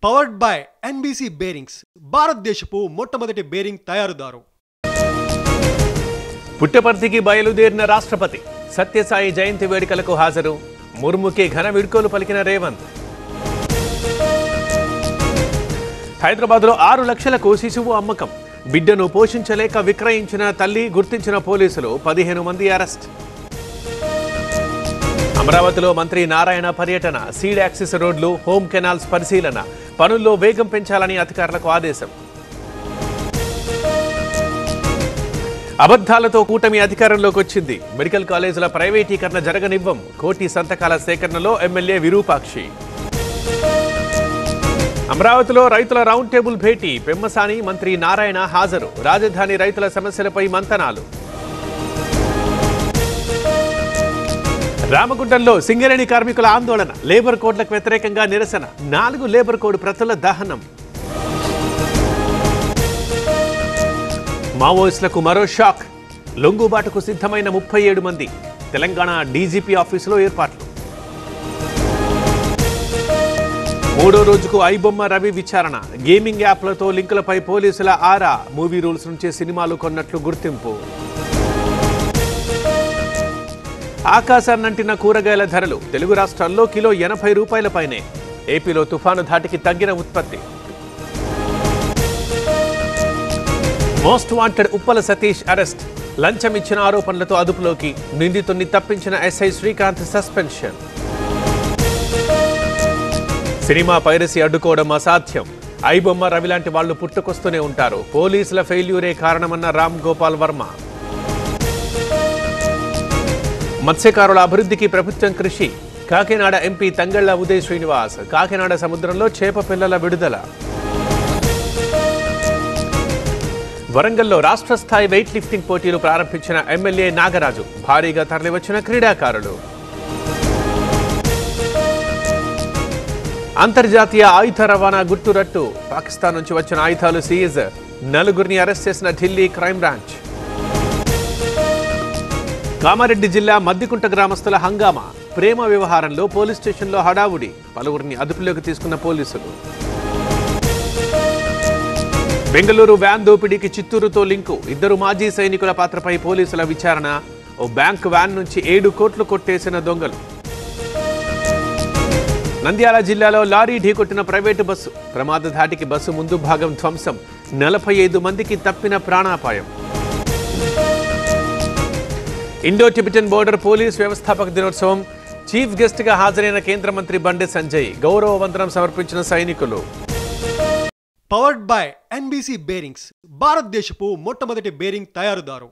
Powered by NBC bearings భారతదేశపు మొట్టమొదటి bearing తయారుదారు. పుట్టపర్తికి బయలుదేరిన రాష్ట్రపతి సత్యసాయి జయంతి వేడుకలకు హాజరు. ముర్ముకి ఘన వీడ్కోలు పలికిన రేవంత్. హైదరాబాద్లో 6 లక్షలకు శిశువు అమ్మకం. బిడ్డను పోషించలేక విక్రయించిన తల్లి గుర్తించిన పోలీసులు 15 మంది అరెస్ట్. అమరావతిలో మంత్రి నారాయణ పర్యటన. సీడ్ యాక్సిస్ రోడ్లు, హోమ్ కెనాల్స్ పరిశీలన. పనుల్లో వేగం పెంచాలని అధికారులకు ఆదేశం. అబద్ధాలతో కూటమి అధికారంలోకి వచ్చింది. మెడికల్ కాలేజీల ప్రైవేటీకరణ జరగనివ్వం. కోటి సంతకాల సేకరణలో ఎమ్మెల్యే విరూపాక్షి. అమరావతిలో రైతుల రౌండ్ టేబుల్ భేటీ. పెమ్మసాని, మంత్రి నారాయణ హాజరు. రాజధాని రైతుల సమస్యలపై మంతనాలు. రామగుండంలో సింగరేణి కార్మికుల ఆందోళన. లేబర్ కోడ్లకు వ్యతిరేకంగా నిరసన. 4 లేబర్ కోడ్ ప్రతుల దహనం. మావోయిస్టులకు మరో షాక్. లొంగుబాటుకు సిద్ధమైన 37 మంది. తెలంగాణ డీజీపీ ఆఫీసులో ఏర్పాట్లు. 3వ రోజుకు ఐబొమ్మ రవి విచారణ. గేమింగ్ యాప్లతో లింకులపై పోలీసుల ఆరా. మూవీ రూల్స్ నుంచి సినిమాలు కొన్నట్లు గుర్తింపు. ఆకాశాన్నంటిన కూరగాయల ధరలు. తెలుగు రాష్ట్రాల్లో కిలో 80 రూపాయలపైనే. ఏపీలో తుఫాను ధాటికి తగ్గిన ఉత్పత్తి. Most wanted Uppala Satish arrest. లంచం ఇచ్చిన ఆరోపణలతో అదుపులోకి. నిందితుడిని తప్పించిన SI Srikanth suspension. Cinema piracy అడ్డుకోవడం అసాధ్యం. ఐబొమ్మ రవి లాంటి వాళ్లు పుట్టుకొస్తూనే ఉంటారు. పోలీసుల ఫెయిల్యూరే కారణమన్న రామ్ గోపాల్ వర్మ. మత్స్యకారుల అభివృద్ధికి ప్రభుత్వం కృషి. కాకినాడ ఎంపీ తంగళ్ల ఉదయ్ శ్రీనివాస్. కాకినాడ సముద్రంలో చేప పిల్లల విడుదల. వరంగల్లో రాష్ట్ర స్థాయి వెయిట్ లిఫ్టింగ్ పోటీలు ప్రారంభించిన ఎమ్మెల్యే నాగరాజు. భారీగా తరలివచ్చిన క్రీడాకారులు. అంతర్జాతీయ ఆయుధ రవాణా గుట్టురట్టు. పాకిస్తాన్ నుంచి వచ్చిన ఆయుధాలు సీజ్. 4గురిని అరెస్ట్ చేసిన ఢిల్లీ క్రైమ్ బ్రాంచ్. కామారెడ్డి జిల్లా మద్దికుంట గ్రామస్తుల హంగామా. ప్రేమ వ్యవహారంలో పోలీస్ స్టేషన్లో హడావుడి. పలువురిని అదుపులోకి తీసుకున్న పోలీసులు. బెంగళూరు వ్యాన్ దోపిడీకి చిత్తూరుతో లింకు. 2 మాజీ సైనికుల పాత్రపై పోలీసుల విచారణ. ఓ బ్యాంక్ వ్యాన్ నుంచి 7 కోట్లు కొట్టేసిన దొంగలు. నంద్యాల జిల్లాలో లారీ ఢీకొట్టిన ప్రైవేటు బస్సు. ప్రమాద ధాటికి బస్సు ముందు భాగం ధ్వంసం. 45 మందికి తప్పిన ప్రాణాపాయం. ఇండో టిబెటన్ బోర్డర్ పోలీస్ వ్యవస్థాపక దినోత్సవం. చీఫ్ గెస్ట్ గా హాజరైన కేంద్ర మంత్రి బండి సంజయ్. గౌరవ వందనం సమర్పించిన సైనికులు. పవర్డ్ బై NBC బేరింగ్స్ భారతదేశపు మొట్టమొదటి బేరింగ్ తయారుదారు.